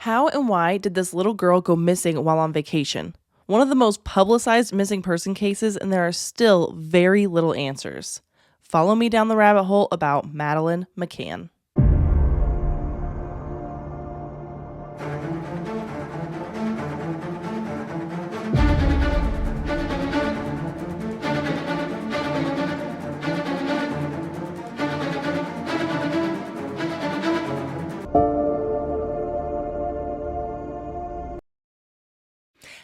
How and why did this little girl go missing while on vacation? One of the most publicized missing person cases, and there are still very little answers. Follow me down the rabbit hole about Madeleine McCann.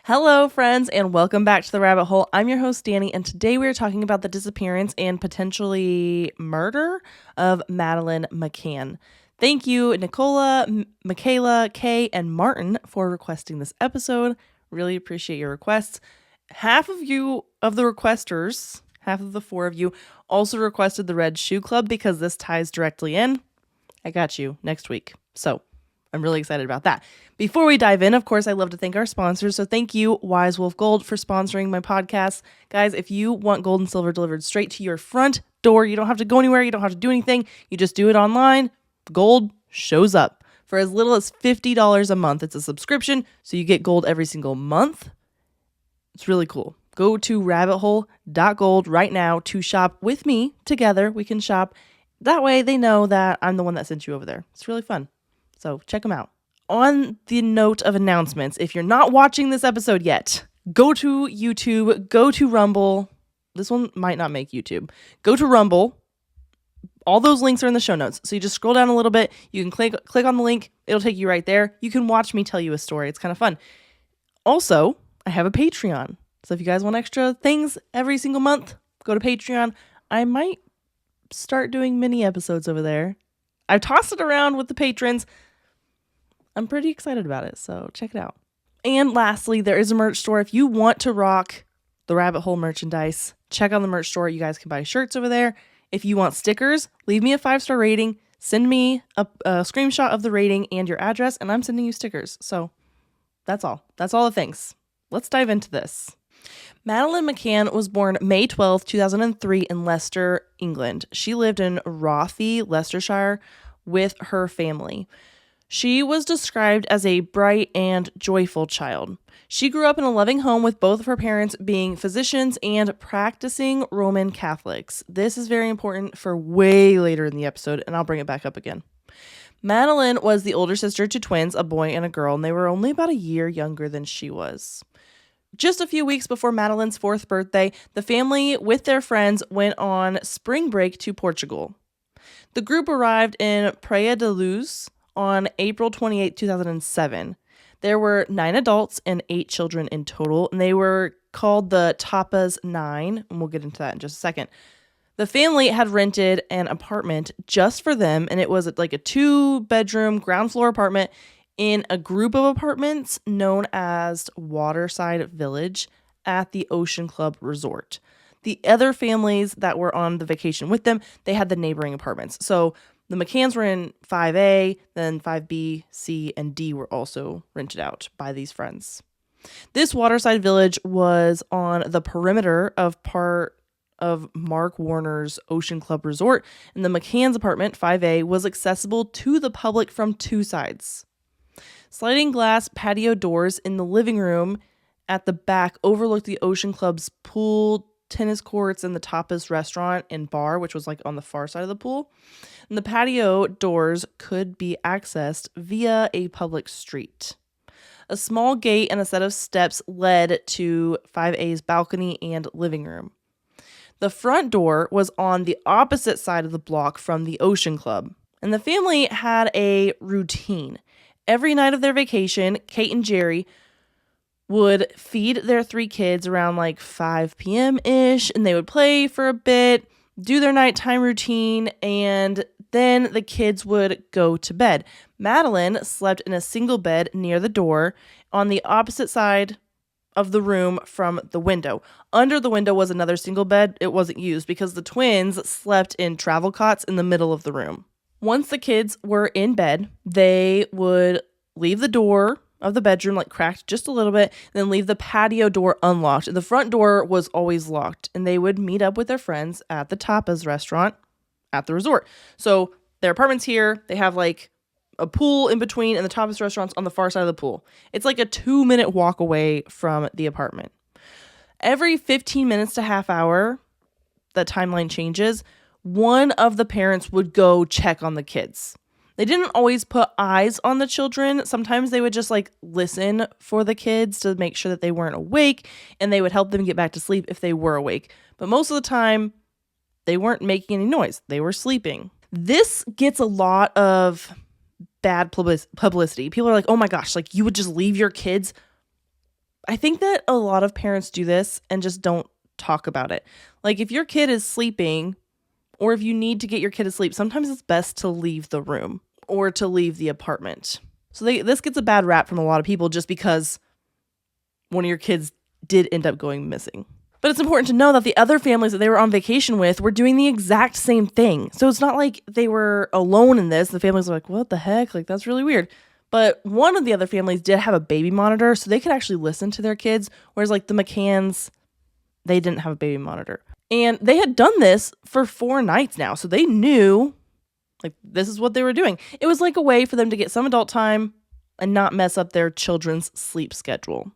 Hello, friends, and welcome back to the rabbit hole. I'm your host, Danny, and today we are talking about the disappearance and potentially murder of Madeleine McCann. Thank you, Nicola, Michaela, Kay, and Martin for requesting this episode. Really appreciate your requests. Half of you, of the requesters, half of the four of you, also requested the Red Shoe Club because this ties directly in. I got you next week. So I'm really excited about that. Before we dive in, of course, I love to thank our sponsors. So thank you, Wise Wolf Gold, for sponsoring my podcast. Guys, if you want gold and silver delivered straight to your front door, you don't have to go anywhere. You don't have to do anything. You just do it online. Gold shows up for as little as $50 a month. It's a subscription, so you get gold every single month. It's really cool. Go to rabbithole.gold right now to shop with me. Together, we can shop. That way, they know that I'm the one that sent you over there. It's really fun. So check them out. On the note of announcements, if you're not watching this episode yet, go to YouTube, go to Rumble. This one might not make YouTube. Go to Rumble. All those links are in the show notes. So you just scroll down a little bit. You can click on the link. It'll take you right there. You can watch me tell you a story. It's kind of fun. Also, I have a Patreon. So if you guys want extra things every single month, go to Patreon. I might start doing mini episodes over there. I've tossed it around with the patrons. I'm pretty excited about it, so check it out. And lastly, there is a merch store. If you want to rock the Rabbit Hole merchandise, check out the merch store. You guys can buy shirts over there. If you want stickers, leave me a 5-star rating. Send me a screenshot of the rating and your address, and I'm sending you stickers. So that's all. That's all the things. Let's dive into this. Madeleine McCann was born May 12, 2003 in Leicester, England. She lived in Rothie, Leicestershire with her family. She was described as a bright and joyful child. She grew up in a loving home with both of her parents being physicians and practicing Roman Catholics. This is very important for way later in the episode, and I'll bring it back up again. Madeleine was the older sister to twins, a boy and a girl, and they were only about a year younger than she was. Just a few weeks before Madeleine's 4th birthday, the family, with their friends, went on spring break to Portugal. The group arrived in Praia da Luz on April 28, 2007. There were 9 adults and 8 children in total, and they were called the Tapas 9, and we'll get into that in just a second. The family had rented an apartment just for them, and it was like a 2-bedroom ground floor apartment in a group of apartments known as Waterside Village at the Ocean Club Resort. The other families that were on the vacation with them, they had the neighboring apartments. So the McCanns were in 5A, then 5B, C, and D were also rented out by these friends. This Waterside Village was on the perimeter of part of Mark Warner's Ocean Club Resort, and the McCann's apartment, 5A, was accessible to the public from 2 sides. Sliding glass patio doors in the living room at the back overlooked the Ocean Club's pool, tennis courts, and the Tapas restaurant and bar, which was like on the far side of the pool. And the patio doors could be accessed via a public street. A small gate and a set of steps led to 5A's balcony and living room. The front door was on the opposite side of the block from the Ocean Club. And the family had a routine. Every night of their vacation, Kate and Jerry would feed their 3 kids around like 5 p.m.-ish, and they would play for a bit, do their nighttime routine, and then the kids would go to bed. Madeleine slept in a single bed near the door on the opposite side of the room from the window. Under the window was another single bed. It wasn't used because the twins slept in travel cots in the middle of the room. Once the kids were in bed, they would leave the door of the bedroom like cracked just a little bit, and then leave the patio door unlocked. The front door was always locked, and they would meet up with their friends at the Tapas restaurant at the resort. So their apartment's here. They have like a pool in between, and the Tapas restaurant's on the far side of the pool. It's like a 2-minute walk away from the apartment. Every 15 minutes to half hour, the timeline changes, one of the parents would go check on the kids. They didn't always put eyes on the children. Sometimes they would just like listen for the kids to make sure that they weren't awake, and they would help them get back to sleep if they were awake. But most of the time, they weren't making any noise. They were sleeping. This gets a lot of bad publicity. People are like, oh my gosh, like you would just leave your kids. I think that a lot of parents do this and just don't talk about it. Like if your kid is sleeping, or if you need to get your kid to sleep, sometimes it's best to leave the room or to leave the apartment. So this gets a bad rap from a lot of people just because one of your kids did end up going missing. But it's important to know that the other families that they were on vacation with were doing the exact same thing. So it's not like they were alone in this. The families were like, what the heck? Like, that's really weird. But one of the other families did have a baby monitor, so they could actually listen to their kids, whereas like the McCanns, they didn't have a baby monitor. And they had done this for 4 nights now, so they knew like this is what they were doing. It was like a way for them to get some adult time and not mess up their children's sleep schedule.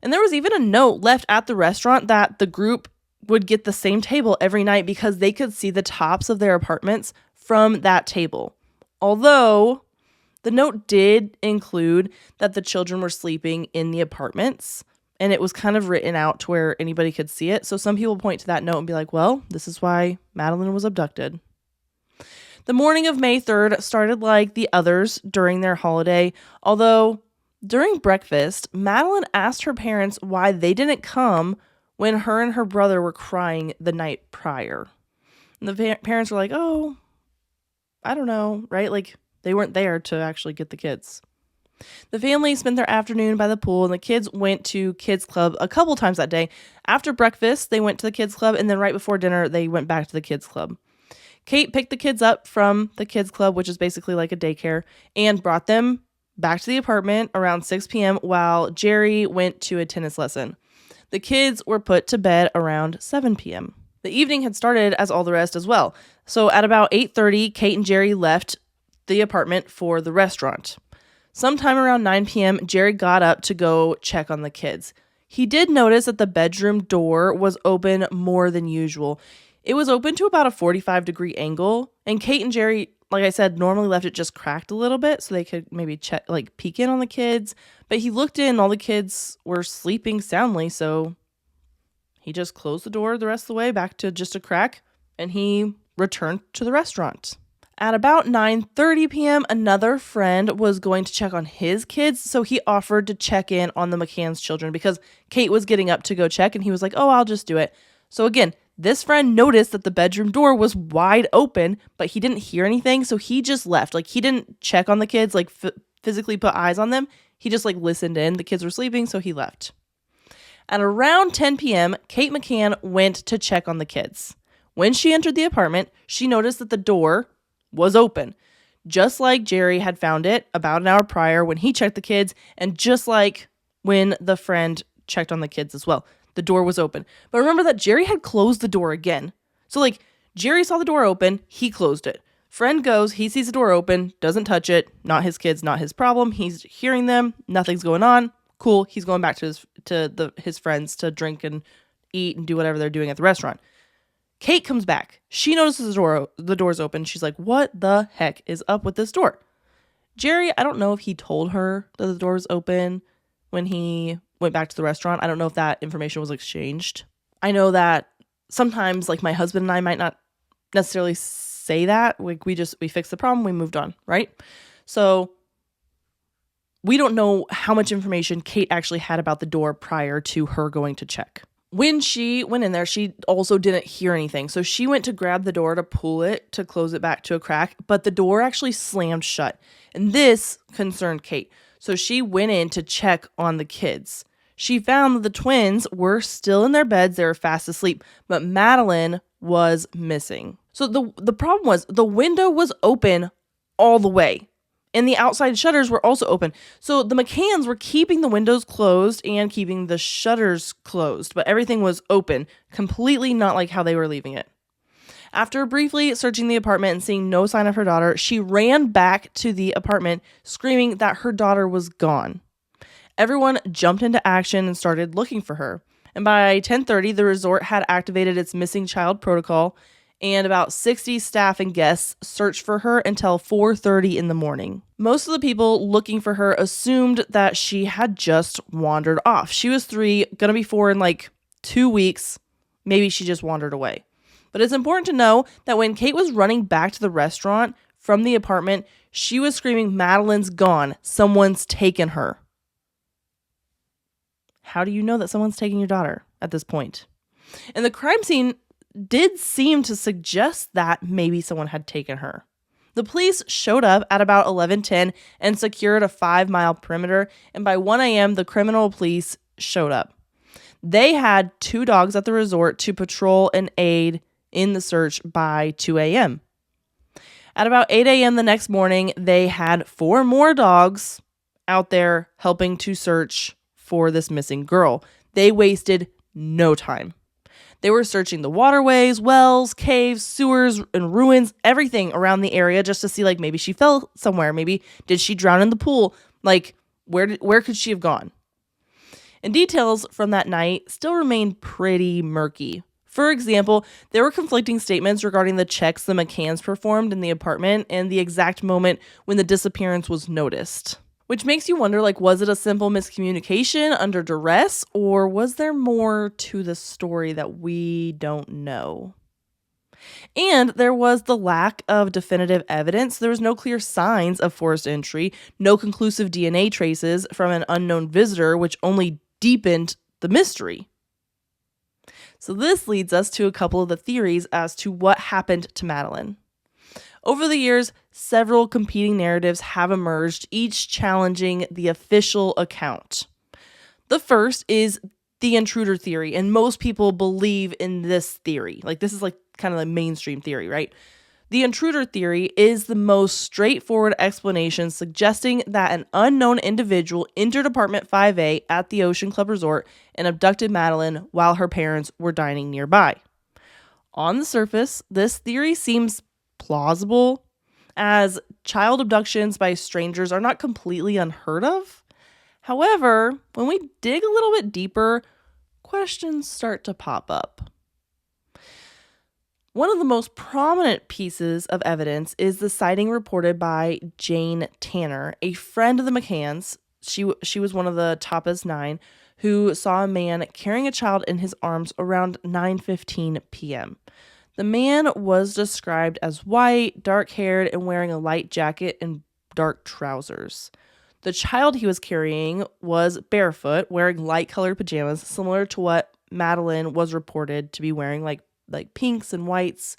And there was even a note left at the restaurant that the group would get the same table every night because they could see the tops of their apartments from that table. Although the note did include that the children were sleeping in the apartments, and it was kind of written out to where anybody could see it. So some people point to that note and be like, well, this is why Madeleine was abducted. The morning of May 3rd started like the others during their holiday, although during breakfast, Madeleine asked her parents why they didn't come when her and her brother were crying the night prior. And the parents were like, oh, I don't know, right? Like they weren't there to actually get the kids. The family spent their afternoon by the pool, and the kids went to kids club a couple times that day. After breakfast, they went to the kids club, and then right before dinner, they went back to the kids club. Kate picked the kids up from the kids club, which is basically like a daycare, and brought them back to the apartment around 6 p.m. while Jerry went to a tennis lesson. The kids were put to bed around 7 p.m. The evening had started as all the rest as well. So at about 8:30, Kate and Jerry left the apartment for the restaurant. Sometime around 9 p.m., Jerry got up to go check on the kids. He did notice that the bedroom door was open more than usual. It was open to about a 45-degree angle, and Kate and Jerry, like I said, normally left it just cracked a little bit so they could maybe check, like peek in on the kids. But he looked in, all the kids were sleeping soundly, so he just closed the door the rest of the way back to just a crack, and he returned to the restaurant. At about 9:30 p.m., another friend was going to check on his kids, so he offered to check in on the McCann's children because Kate was getting up to go check, and he was like, oh, I'll just do it. So again, this friend noticed that the bedroom door was wide open, but he didn't hear anything, so he just left. Like, he didn't check on the kids, like physically put eyes on them. He just like listened in. The kids were sleeping, so he left. At around 10 p.m., Kate McCann went to check on the kids. When she entered the apartment, she noticed that the door was open, just like Jerry had found it about an hour prior when he checked the kids, and just like when the friend checked on the kids as well. The door was open. But remember that Jerry had closed the door again. So like Jerry saw the door open, he closed it. Friend goes, he sees the door open, doesn't touch it, not his kids, not his problem. He's hearing them, nothing's going on. Cool, he's going back to his friends to drink and eat and do whatever they're doing at the restaurant. Kate comes back. She notices the door's open. She's like, what the heck is up with this door? Jerry, I don't know if he told her that the door was open when he went back to the restaurant. I don't know if that information was exchanged. I know that sometimes like my husband and I might not necessarily say that. We fixed the problem. We moved on, right? So we don't know how much information Kate actually had about the door prior to her going to check. When she went in there, she also didn't hear anything. So she went to grab the door to pull it, to close it back to a crack, but the door actually slammed shut. And this concerned Kate. So she went in to check on the kids. She found that the twins were still in their beds. They were fast asleep, but Madeleine was missing. So the problem was the window was open all the way, and the outside shutters were also open. So the McCanns were keeping the windows closed and keeping the shutters closed, but everything was open, completely not like how they were leaving it. After briefly searching the apartment and seeing no sign of her daughter, she ran back to the apartment screaming that her daughter was gone. Everyone jumped into action and started looking for her. And by 10:30, the resort had activated its missing child protocol, and about 60 staff and guests searched for her until 4:30 in the morning. Most of the people looking for her assumed that she had just wandered off. She was 3, gonna be 4 in like 2 weeks. Maybe she just wandered away. But it's important to know that when Kate was running back to the restaurant from the apartment, she was screaming, "Madeleine's gone. Someone's taken her." How do you know that someone's taking your daughter at this point? And the crime scene did seem to suggest that maybe someone had taken her. The police showed up at about 11:10 and secured a 5-mile perimeter, and by 1 a.m. the criminal police showed up. They had 2 dogs at the resort to patrol and aid in the search by 2 a.m. At about 8 a.m. the next morning, they had 4 more dogs out there helping to search for this missing girl. They wasted no time. They were searching the waterways, wells, caves, sewers, and ruins, everything around the area just to see, like, maybe she fell somewhere. Maybe did she drown in the pool? Like, where could she have gone? And details from that night still remain pretty murky. For example, there were conflicting statements regarding the checks the McCanns performed in the apartment and the exact moment when the disappearance was noticed. Which makes you wonder, like, was it a simple miscommunication under duress, or was there more to the story that we don't know? And there was the lack of definitive evidence. There was no clear signs of forced entry, no conclusive DNA traces from an unknown visitor, which only deepened the mystery. So this leads us to a couple of the theories as to what happened to Madeleine. Over the years, several competing narratives have emerged, each challenging the official account. The first is the intruder theory, and most people believe in this theory. Like, this is like kind of the mainstream theory, right? The intruder theory is the most straightforward explanation, suggesting that an unknown individual entered apartment 5A at the Ocean Club Resort and abducted Madeleine while her parents were dining nearby. On the surface, this theory seems plausible, as child abductions by strangers are not completely unheard of. However, when we dig a little bit deeper, questions start to pop up. One of the most prominent pieces of evidence is the sighting reported by Jane Tanner, a friend of the McCanns. She was one of the Tapas 9 who saw a man carrying a child in his arms around 9:15 p.m. The man was described as white, dark-haired, and wearing a light jacket and dark trousers. The child he was carrying was barefoot, wearing light-colored pajamas, similar to what Madeleine was reported to be wearing, like pinks and whites,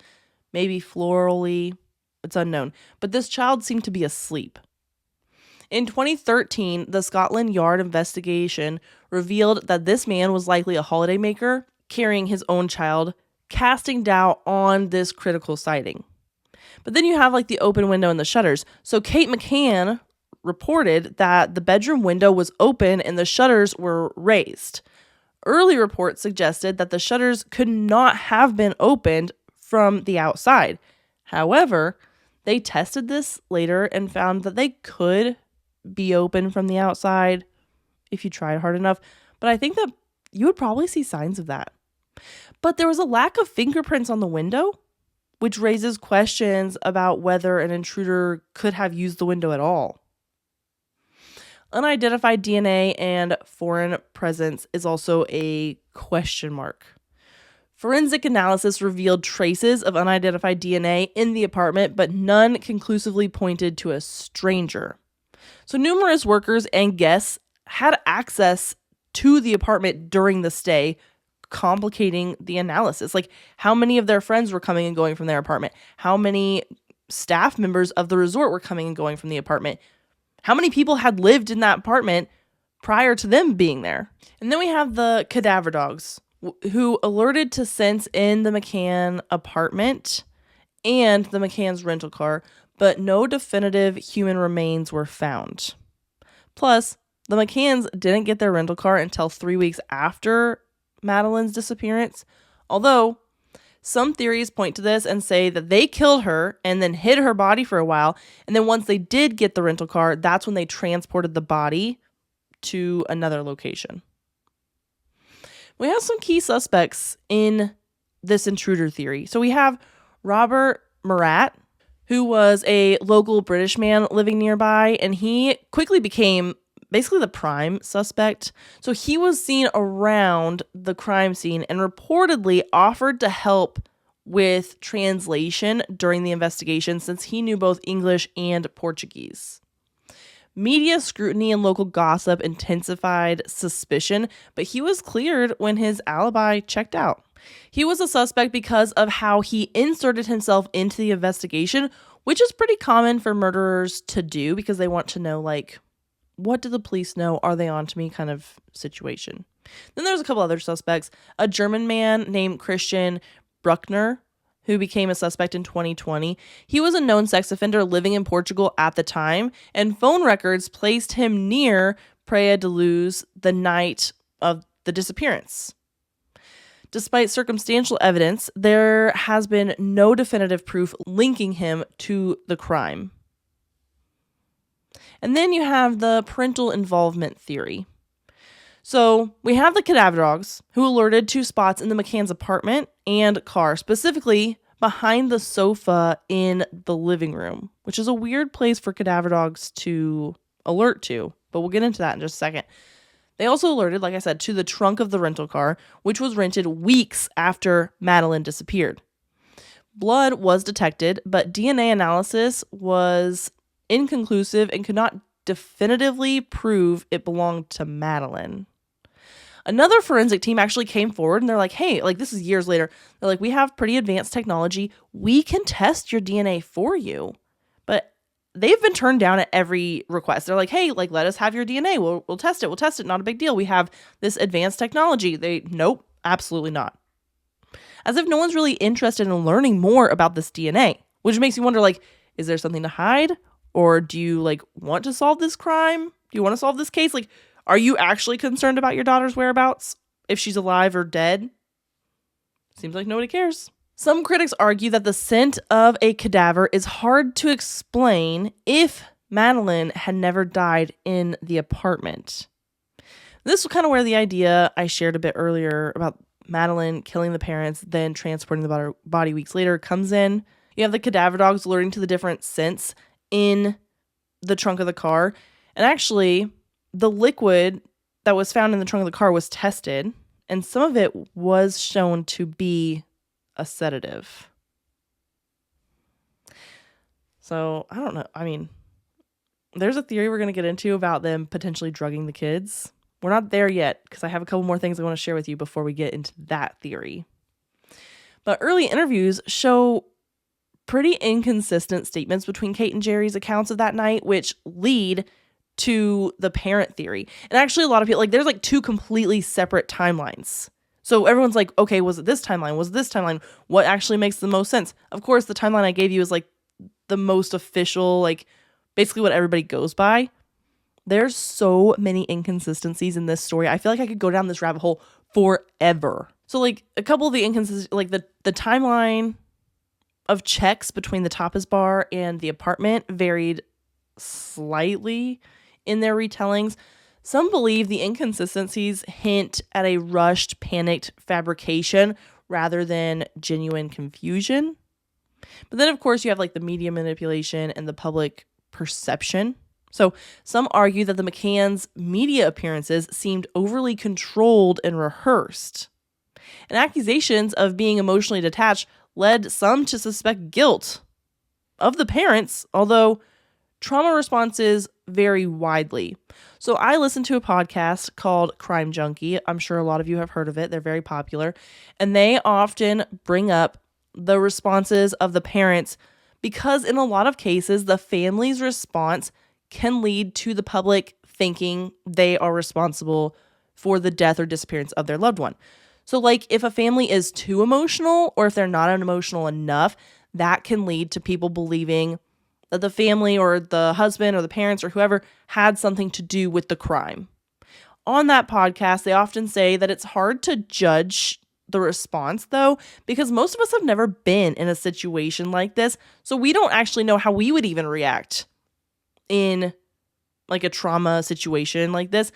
maybe florally. It's unknown. But this child seemed to be asleep. In 2013, the Scotland Yard investigation revealed that this man was likely a holidaymaker carrying his own child, casting doubt on this critical sighting. But then you have like the open window and the shutters. So Kate McCann reported that the bedroom window was open and the shutters were raised. Early reports suggested that the shutters could not have been opened from the outside. However, they tested this later and found that they could be open from the outside if you tried hard enough. But I think that you would probably see signs of that. But there was a lack of fingerprints on the window, which raises questions about whether an intruder could have used the window at all. Unidentified DNA and foreign presence is also a question mark. Forensic analysis revealed traces of unidentified DNA in the apartment, but none conclusively pointed to a stranger. So numerous workers and guests had access to the apartment during the stay, complicating the analysis. Like, how many of their friends were coming and going from their apartment? How many staff members of the resort were coming and going from the apartment? How many people had lived in that apartment prior to them being there? And then we have the cadaver dogs who alerted to scents in the McCann apartment and the McCann's rental car, but no definitive human remains were found. Plus, the McCanns didn't get their rental car until 3 weeks after Madeleine's disappearance, although Some theories point to this and say that they killed her and then hid her body for a while. And then once they did get the rental car, that's when they transported the body to another location. We have some key suspects in this intruder theory. So we have Robert Murat, who was a local British man living nearby, and he quickly became basically the prime suspect. So he was seen around the crime scene and reportedly offered to help with translation during the investigation since he knew both English and Portuguese. Media scrutiny and local gossip intensified suspicion, but he was cleared when his alibi checked out. He was a suspect because of how he inserted himself into the investigation, which is pretty common for murderers to do because they want to know, like, what do the police know? Are they on to me kind of situation. Then there's a couple other suspects. A German man named Christian Bruckner, who became a suspect in 2020. He was a known sex offender living in Portugal at the time, and phone records placed him near Praia de Luz the night of the disappearance. Despite circumstantial evidence, there has been no definitive proof linking him to the crime. And then you have the parental involvement theory. So we have the cadaver dogs who alerted to spots in the McCann's apartment and car, specifically behind the sofa in the living room, which is a weird place for cadaver dogs to alert to, but we'll get into that in just a second. They also alerted, like I said, to the trunk of the rental car, which was rented weeks after Madeleine disappeared. Blood was detected, but DNA analysis was inconclusive and could not definitively prove it belonged to Madeleine. Another forensic team actually came forward and they're like, hey, like this is years later. They're like, we have pretty advanced technology. We can test your DNA for you. But they've been turned down at every request. They're like, hey, like let us have your DNA. We'll test it. We'll test it. Not a big deal. We have this advanced technology. Nope, absolutely not. As if no one's really interested in learning more about this DNA, which makes you wonder, like, is there something to hide? Or do you like want to solve this crime? Do you want to solve this case? Like, are you actually concerned about your daughter's whereabouts? If she's alive or dead? Seems like nobody cares. Some critics argue that the scent of a cadaver is hard to explain if Madeleine had never died in the apartment. This was kind of where the idea I shared a bit earlier about Madeleine killing the parents, then transporting the body weeks later comes in. You have the cadaver dogs alerting to the different scents in the trunk of the car. And actually, the liquid that was found in the trunk of the car was tested, and some of it was shown to be a sedative. So, I don't know. I mean, there's a theory we're going to get into about them potentially drugging the kids. We're not there yet because I have a couple more things I want to share with you before we get into that theory. But early interviews show pretty inconsistent statements between Kate and Jerry's accounts of that night, which lead to the parent theory. And actually a lot of people, like, there's like two completely separate timelines. So everyone's like, okay, was it this timeline? Was it this timeline? What actually makes the most sense? Of course, the timeline I gave you is like the most official, like basically what everybody goes by. There's so many inconsistencies in this story. I feel like I could go down this rabbit hole forever. So like a couple of the inconsistencies, like the timeline of checks between the Tapas bar and the apartment varied slightly in their retellings. Some believe the inconsistencies hint at a rushed, panicked fabrication rather than genuine confusion. But then, of course, you have like the media manipulation and the public perception. So some argue that the McCann's media appearances seemed overly controlled and rehearsed. And accusations of being emotionally detached led some to suspect guilt of the parents, although trauma responses vary widely. So I listened to a podcast called Crime Junkie. I'm sure a lot of you have heard of it. They're very popular. And they often bring up the responses of the parents because in a lot of cases, the family's response can lead to the public thinking they are responsible for the death or disappearance of their loved one. So like if a family is too emotional or if they're not emotional enough, that can lead to people believing that the family or the husband or the parents or whoever had something to do with the crime. On that podcast, they often say that it's hard to judge the response though, because most of us have never been in a situation like this. So we don't actually know how we would even react in like a trauma situation like this.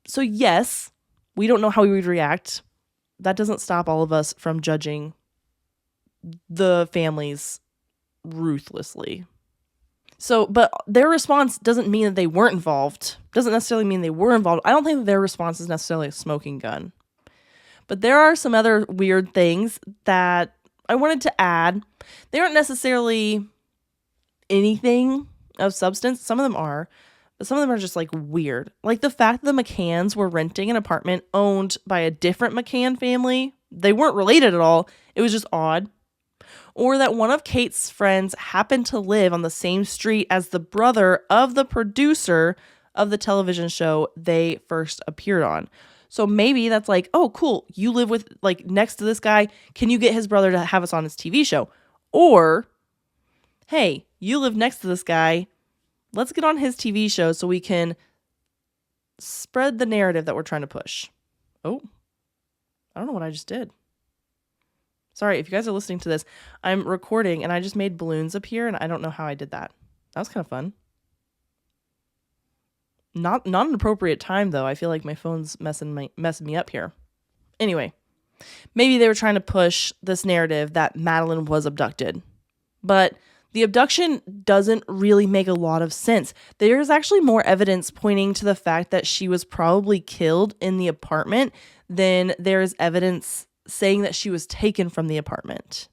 So yes, we don't know how we would react. That doesn't stop all of us from judging the families ruthlessly. So, but their response doesn't mean that they weren't involved. Doesn't necessarily mean they were involved. I don't think that their response is necessarily a smoking gun. But there are some other weird things that I wanted to add. They aren't necessarily anything of substance. Some of them are, but some of them are just like weird. Like the fact that the McCanns were renting an apartment owned by a different McCann family. They weren't related at all. It was just odd. Or that one of Kate's friends happened to live on the same street as the brother of the producer of the television show they first appeared on. So maybe that's like, oh, cool. You live with like next to this guy. Can you get his brother to have us on his TV show? Or, hey, you live next to this guy. Let's get on his TV show so we can spread the narrative that we're trying to push. Oh, I don't know what I just did. Sorry, if you guys are listening to this, I'm recording and I just made balloons appear and I don't know how I did that. That was kind of fun. Not an appropriate time though. I feel like my phone's messing me up here. Anyway, maybe they were trying to push this narrative that Madeleine was abducted. But the abduction doesn't really make a lot of sense. There's actually more evidence pointing to the fact that she was probably killed in the apartment than there is evidence saying that she was taken from the apartment.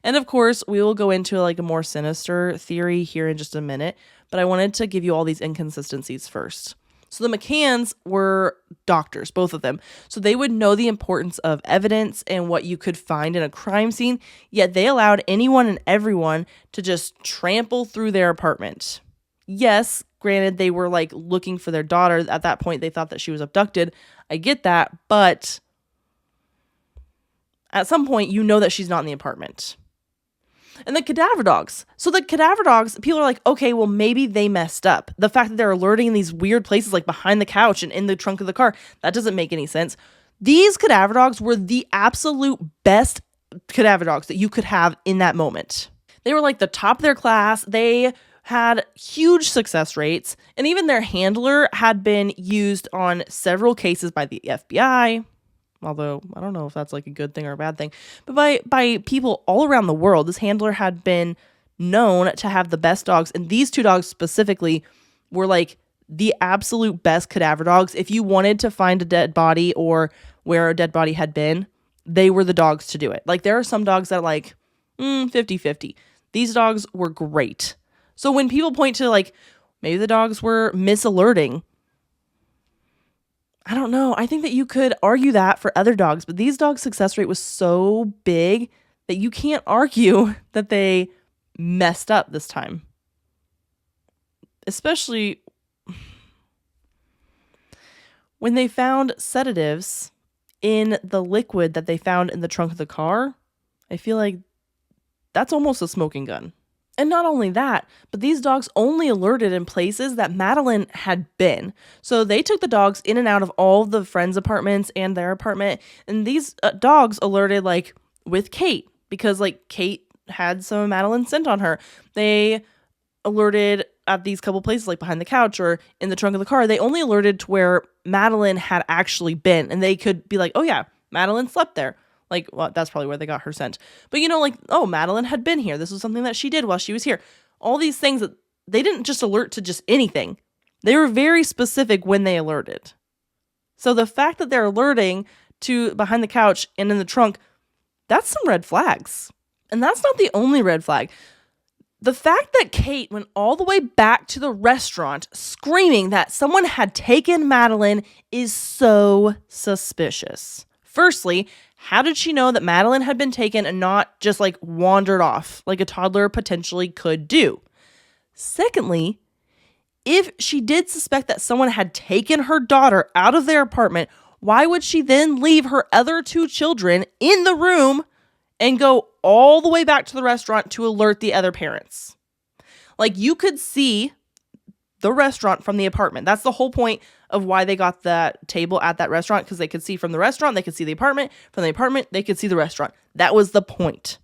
And of course, we will go into like a more sinister theory here in just a minute, but I wanted to give you all these inconsistencies first. So the McCanns were doctors, both of them. So they would know the importance of evidence and what you could find in a crime scene, yet they allowed anyone and everyone to just trample through their apartment. Yes, granted, they were like looking for their daughter. At that point, they thought that she was abducted. I get that, but at some point, you know that she's not in the apartment. And the cadaver dogs. So the cadaver dogs, people are like, okay, well, maybe they messed up. The fact that they're alerting in these weird places like behind the couch and in the trunk of the car, that doesn't make any sense. These cadaver dogs were the absolute best cadaver dogs that you could have in that moment. They were like the top of their class. They had huge success rates. And even their handler had been used on several cases by the FBI. Although I don't know if that's like a good thing or a bad thing, but by people all around the world, this handler had been known to have the best dogs. And these two dogs specifically were like the absolute best cadaver dogs. If you wanted to find a dead body or where a dead body had been, they were the dogs to do it. Like there are some dogs that like 50-50. These dogs were great. So when people point to like, maybe the dogs were misalerting, I don't know. I think that you could argue that for other dogs, but these dogs' success rate was so big that you can't argue that they messed up this time. Especially when they found sedatives in the liquid that they found in the trunk of the car. I feel like that's almost a smoking gun. And not only that, but these dogs only alerted in places that Madeleine had been. So they took the dogs in and out of all the friends' apartments and their apartment. And these dogs alerted like with Kate because like Kate had some of Madeleine's scent on her. They alerted at these couple places like behind the couch or in the trunk of the car. They only alerted to where Madeleine had actually been. And they could be like, oh yeah, Madeleine slept there. Like, well, that's probably where they got her scent. But, you know, like, oh, Madeleine had been here. This was something that she did while she was here. All these things that they didn't just alert to just anything. They were very specific when they alerted. So the fact that they're alerting to behind the couch and in the trunk, that's some red flags. And that's not the only red flag. The fact that Kate went all the way back to the restaurant screaming that someone had taken Madeleine is so suspicious. Firstly, how did she know that Madeleine had been taken and not just like wandered off like a toddler potentially could do? Secondly, if she did suspect that someone had taken her daughter out of their apartment, why would she then leave her other two children in the room and go all the way back to the restaurant to alert the other parents? Like you could see the restaurant from the apartment. That's the whole point of why they got that table at that restaurant, because they could see from the restaurant, they could see the apartment. From the apartment, they could see the restaurant. That was the point.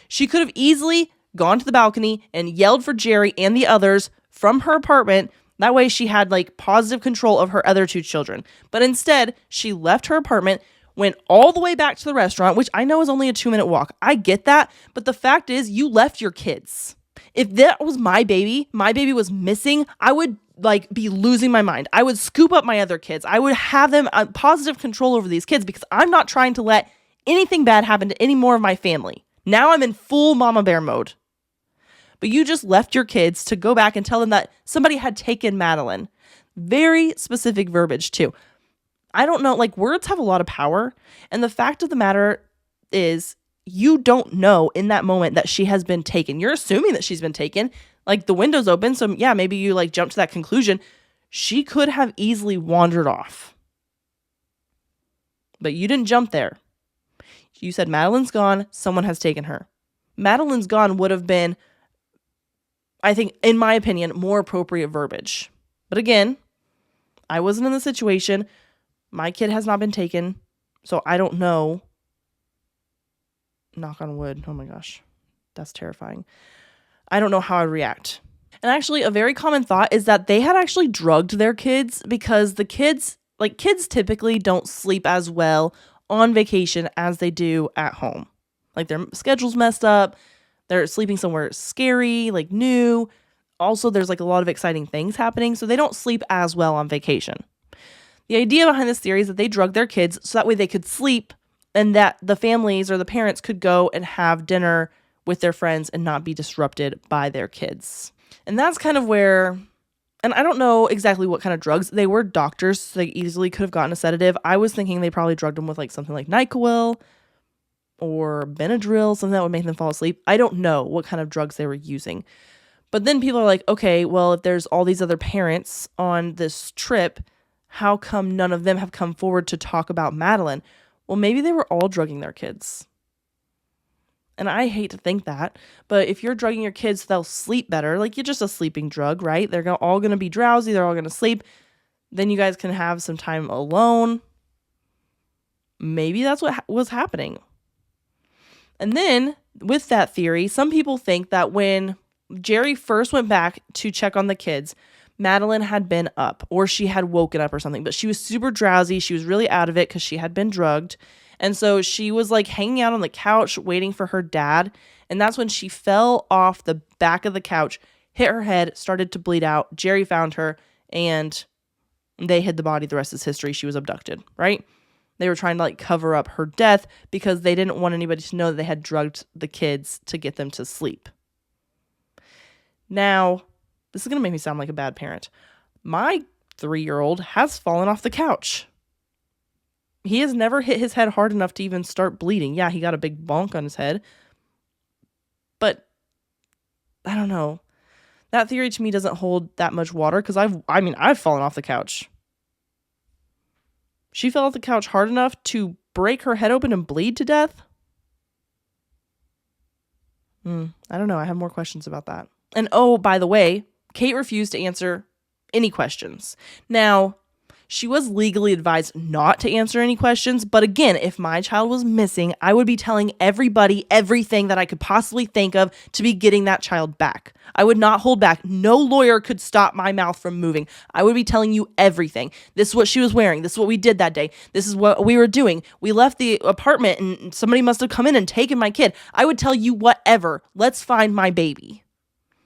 She could have easily gone to the balcony and yelled for Jerry and the others from her apartment. That way she had like positive control of her other 2 children. But instead, she left her apartment, went all the way back to the restaurant, which I know is only a 2-minute walk. I get that. But the fact is, you left your kids. If that was my baby was missing, I would like be losing my mind. I would scoop up my other kids. I would have them positive control over these kids, because I'm not trying to let anything bad happen to any more of my family. Now I'm in full mama bear mode. But you just left your kids to go back and tell them that somebody had taken Madeleine. Very specific verbiage too. I don't know, like, words have a lot of power. And the fact of the matter is, you don't know in that moment that she has been taken. You're assuming that she's been taken. Like, the window's open, so yeah, maybe you like jump to that conclusion. She could have easily wandered off. But you didn't jump there. You said Madeleine's gone, someone has taken her. Madeleine's gone would have been, I think, in my opinion, more appropriate verbiage. But again, I wasn't in the situation. My kid has not been taken, so I don't know. Knock on wood. Oh my gosh, that's terrifying. I don't know how I'd react. And actually, a very common thought is that they had actually drugged their kids, because the kids typically don't sleep as well on vacation as they do at home. Like, their schedule's messed up. They're sleeping somewhere scary, like new. Also, there's like a lot of exciting things happening, so they don't sleep as well on vacation. The idea behind this theory is that they drugged their kids so that way they could sleep, and that the families or the parents could go and have dinner with their friends and not be disrupted by their kids. And that's kind of where, and I don't know exactly what kind of drugs. They were doctors, so they easily could have gotten a sedative. I was thinking they probably drugged them with like something like NyQuil or Benadryl, something that would make them fall asleep. I don't know what kind of drugs they were using. But then people are like, okay, well, if there's all these other parents on this trip, how come none of them have come forward to talk about Madeleine? Well, maybe they were all drugging their kids. And I hate to think that, but if you're drugging your kids so they'll sleep better, like, you're just a sleeping drug, right? They're all going to be drowsy. They're all going to sleep. Then you guys can have some time alone. Maybe that's what was happening. And then with that theory, some people think that when Jerry first went back to check on the kids, Madeleine had been up, or she had woken up or something, but she was super drowsy. She was really out of it because she had been drugged. And so she was like hanging out on the couch waiting for her dad. And that's when she fell off the back of the couch, hit her head, started to bleed out. Jerry found her and they hid the body. The rest is history. She was abducted, right? They were trying to like cover up her death because they didn't want anybody to know that they had drugged the kids to get them to sleep. Now, this is going to make me sound like a bad parent. My 3-year-old has fallen off the couch. He has never hit his head hard enough to even start bleeding. Yeah, he got a big bonk on his head. But I don't know. That theory to me doesn't hold that much water because I've fallen off the couch. She fell off the couch hard enough to break her head open and bleed to death? I don't know. I have more questions about that. And oh, by the way, Kate refused to answer any questions. Now, she was legally advised not to answer any questions, but again, if my child was missing, I would be telling everybody everything that I could possibly think of to be getting that child back. I would not hold back. No lawyer could stop my mouth from moving. I would be telling you everything. This is what she was wearing. This is what we did that day. This is what we were doing. We left the apartment and somebody must have come in and taken my kid. I would tell you whatever. Let's find my baby.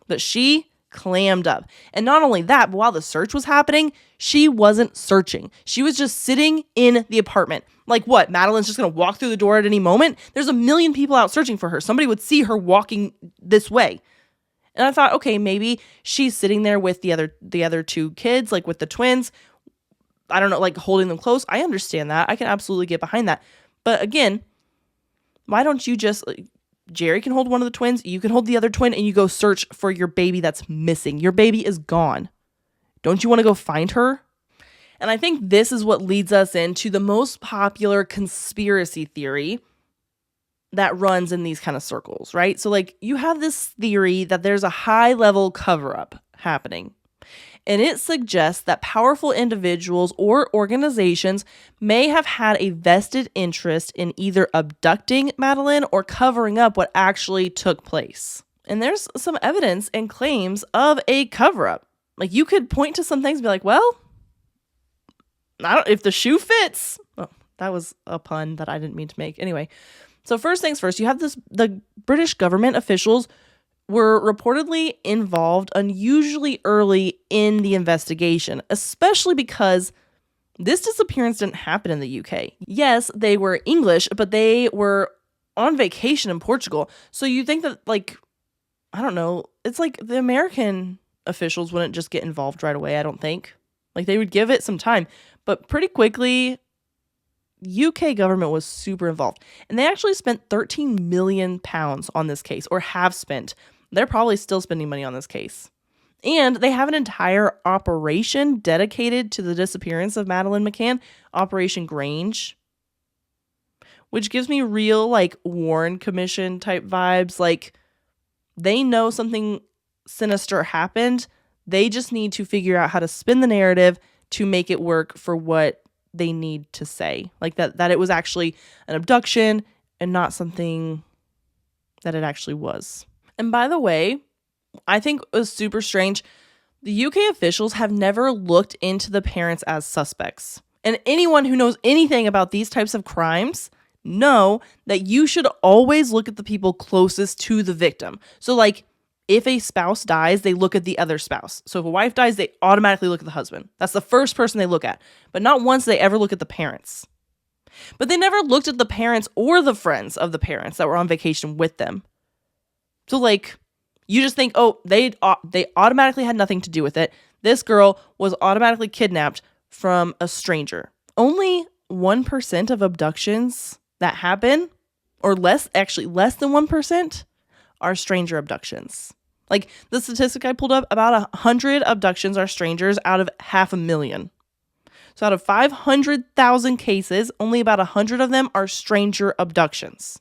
But she clammed up. And not only that, but while the search was happening, she wasn't searching. She was just sitting in the apartment. Like what? Madeleine's just going to walk through the door at any moment? There's a million people out searching for her. Somebody would see her walking this way. And I thought, okay, maybe she's sitting there with the other 2 kids, like with the twins. I don't know, like holding them close. I understand that. I can absolutely get behind that. But again, why don't you just... Jerry can hold one of the twins, you can hold the other twin, and you go search for your baby that's missing. Your baby is gone. Don't you want to go find her? And I think this is what leads us into the most popular conspiracy theory that runs in these kind of circles, right? So like you have this theory that there's a high level cover up happening. And it suggests that powerful individuals or organizations may have had a vested interest in either abducting Madeleine or covering up what actually took place. And there's some evidence and claims of a cover-up. Like, you could point to some things and be like, well, if the shoe fits. Oh, that was a pun that I didn't mean to make. Anyway, so first things first, you have the British government officials were reportedly involved unusually early in the investigation, especially because this disappearance didn't happen in the UK. Yes, they were English, but they were on vacation in Portugal. So you think that, like, I don't know, it's like the American officials wouldn't just get involved right away, I don't think. Like, they would give it some time. But pretty quickly, UK government was super involved. And they actually spent £13 million on this case, or have spent. They're probably still spending money on this case. And they have an entire operation dedicated to the disappearance of Madeleine McCann, Operation Grange, which gives me real, like, Warren Commission type vibes. Like, they know something sinister happened. They just need to figure out how to spin the narrative to make it work for what they need to say. Like, that it was actually an abduction and not something that it actually was. And by the way, I think it was super strange. The UK officials have never looked into the parents as suspects. And anyone who knows anything about these types of crimes know that you should always look at the people closest to the victim. So, like, if a spouse dies, they look at the other spouse. So if a wife dies, they automatically look at the husband. That's the first person they look at. But not once they ever look at the parents. But they never looked at the parents or the friends of the parents that were on vacation with them. So, like, you just think, oh, they automatically had nothing to do with it. This girl was automatically kidnapped from a stranger. Only 1% of abductions that happen, or less than 1%, are stranger abductions. Like, the statistic I pulled up, about 100 abductions are strangers out of 500,000. So out of 500,000 cases, only about 100 of them are stranger abductions.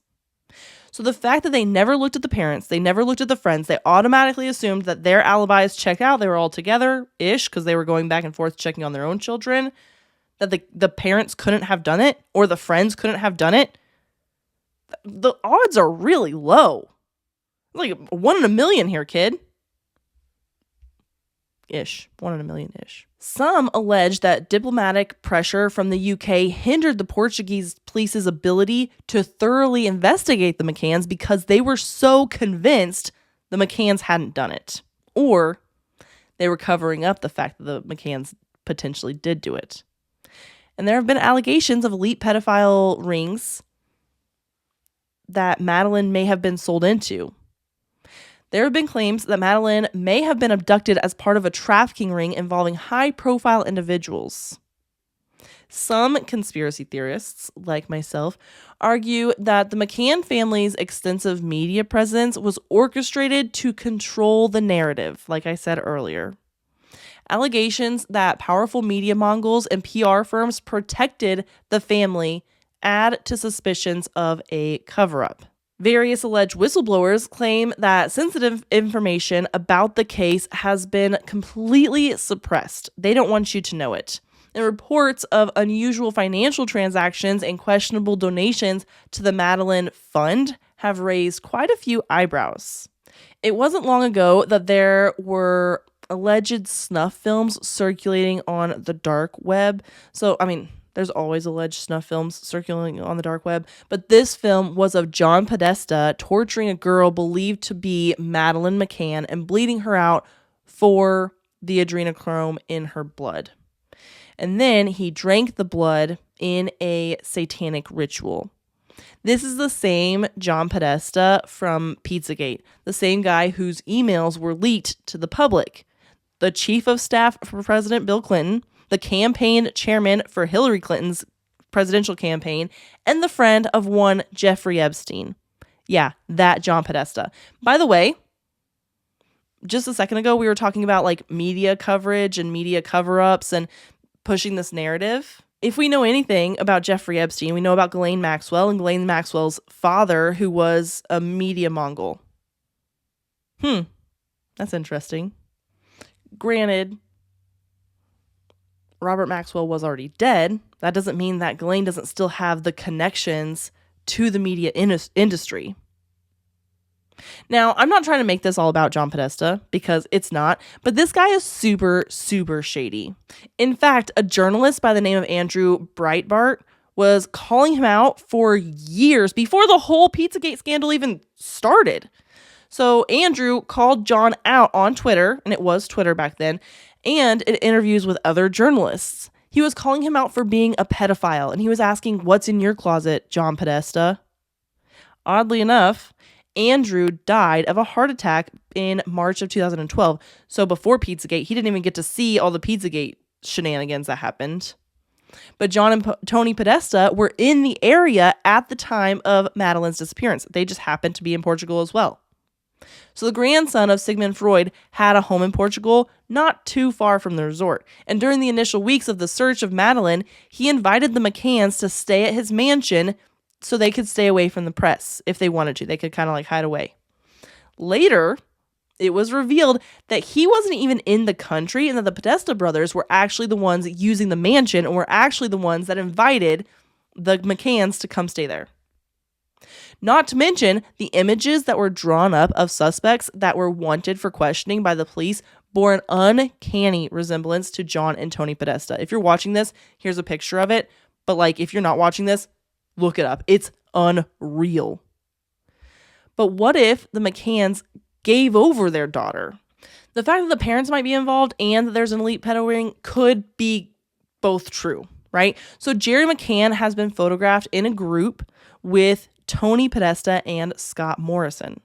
So the fact that they never looked at the parents, they never looked at the friends, they automatically assumed that their alibis checked out, they were all together-ish because they were going back and forth checking on their own children, that the parents couldn't have done it, or the friends couldn't have done it. The odds are really low. Like 1 in a million here, kid. Ish. 1 in a million-ish. Some allege that diplomatic pressure from the UK hindered the Portuguese police's ability to thoroughly investigate the McCanns because they were so convinced the McCanns hadn't done it. Or they were covering up the fact that the McCanns potentially did do it. And there have been allegations of elite pedophile rings that Madeleine may have been sold into. There have been claims that Madeleine may have been abducted as part of a trafficking ring involving high-profile individuals. Some conspiracy theorists, like myself, argue that the McCann family's extensive media presence was orchestrated to control the narrative, like I said earlier. Allegations that powerful media mongols and PR firms protected the family add to suspicions of a cover-up. Various alleged whistleblowers claim that sensitive information about the case has been completely suppressed. They don't want you to know it. And reports of unusual financial transactions and questionable donations to the Madeleine Fund have raised quite a few eyebrows. It wasn't long ago that there were alleged snuff films circulating on the dark web. So, I mean, there's always alleged snuff films circulating on the dark web, but this film was of John Podesta torturing a girl believed to be Madeleine McCann and bleeding her out for the adrenochrome in her blood. And then he drank the blood in a satanic ritual. This is the same John Podesta from Pizzagate, the same guy whose emails were leaked to the public. The chief of staff for President Bill Clinton, the campaign chairman for Hillary Clinton's presidential campaign, and the friend of one Jeffrey Epstein. Yeah, that John Podesta. By the way, just a second ago, we were talking about like media coverage and media cover-ups and pushing this narrative. If we know anything about Jeffrey Epstein, we know about Ghislaine Maxwell and Ghislaine Maxwell's father, who was a media mongol. That's interesting. Granted, Robert Maxwell was already dead, that doesn't mean that Ghislaine doesn't still have the connections to the media industry. Now, I'm not trying to make this all about John Podesta, because it's not, but this guy is super, super shady. In fact, a journalist by the name of Andrew Breitbart was calling him out for years before the whole Pizzagate scandal even started. So Andrew called John out on Twitter, and it was Twitter back then, and in interviews with other journalists. He was calling him out for being a pedophile, and he was asking, "What's in your closet, John Podesta?" Oddly enough, Andrew died of a heart attack in March of 2012. So before Pizzagate, he didn't even get to see all the Pizzagate shenanigans that happened. But John and Tony Podesta were in the area at the time of Madeleine's disappearance. They just happened to be in Portugal as well. So the grandson of Sigmund Freud had a home in Portugal, not too far from the resort. And during the initial weeks of the search of Madeleine, he invited the McCanns to stay at his mansion so they could stay away from the press if they wanted to. They could kind of like hide away. Later, it was revealed that he wasn't even in the country and that the Podesta brothers were actually the ones using the mansion and were actually the ones that invited the McCanns to come stay there. Not to mention, the images that were drawn up of suspects that were wanted for questioning by the police bore an uncanny resemblance to John and Tony Podesta. If you're watching this, here's a picture of it. But like, if you're not watching this, look it up. It's unreal. But what if the McCanns gave over their daughter? The fact that the parents might be involved and that there's an elite pedo ring could be both true, right? So Jerry McCann has been photographed in a group with Tony Podesta and Scott Morrison.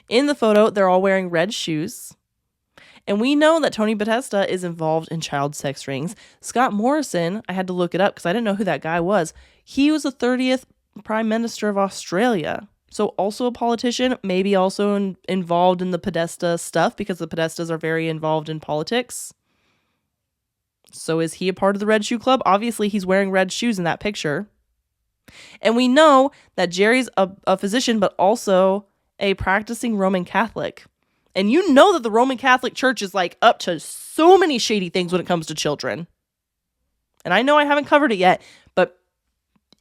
In the photo, they're all wearing red shoes. And we know that Tony Podesta is involved in child sex rings. Scott Morrison, I had to look it up because I didn't know who that guy was. He was the 30th Prime Minister of Australia. So also a politician, maybe also involved in the Podesta stuff because the Podestas are very involved in politics. So is he a part of the Red Shoe Club? Obviously, he's wearing red shoes in that picture. And we know that Jerry's a physician, but also a practicing Roman Catholic. And you know that the Roman Catholic Church is like up to so many shady things when it comes to children. And I know I haven't covered it yet, but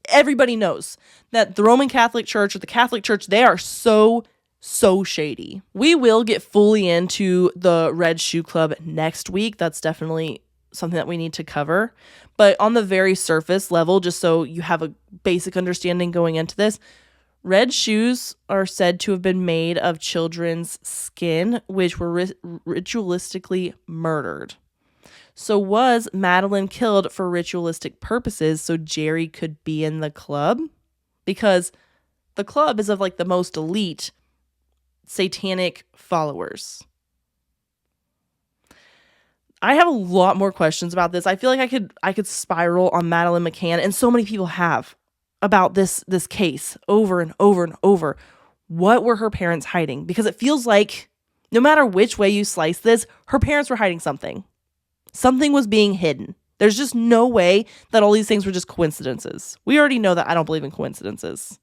everybody knows that the Roman Catholic Church or the Catholic Church, they are so shady. We will get fully into the Red Shoe Club next week. That's definitely something that we need to cover. But on the very surface level, just so you have a basic understanding going into this, red shoes are said to have been made of children's skin, which were ritualistically murdered. So was Madeleine killed for ritualistic purposes so Jerry could be in the club? Because the club is of like the most elite satanic followers. I have a lot more questions about this. I feel like I could spiral on Madeleine McCann, and so many people have, about this case over and over and over. What were her parents hiding? Because it feels like no matter which way you slice this, her parents were hiding something. Something was being hidden. There's just no way that all these things were just coincidences. We already know that I don't believe in coincidences.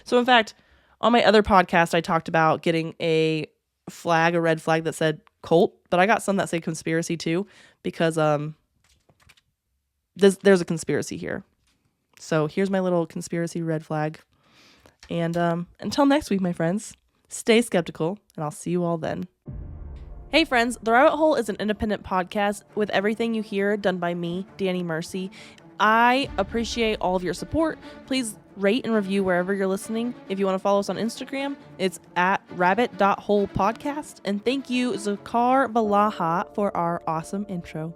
So in fact, on my other podcast, I talked about getting a red flag that said cult, but I got some that say conspiracy too, because there's a conspiracy here. So here's my little conspiracy red flag. And until next week, my friends, stay skeptical, and I'll see you all then. Hey friends, The Rabbit Hole is an independent podcast with everything you hear done by me, Danny Mercy. I appreciate all of your support. Please rate and review wherever you're listening. If you want to follow us on Instagram, it's at rabbit.holepodcast. And thank you, Zakar Balaha, for our awesome intro.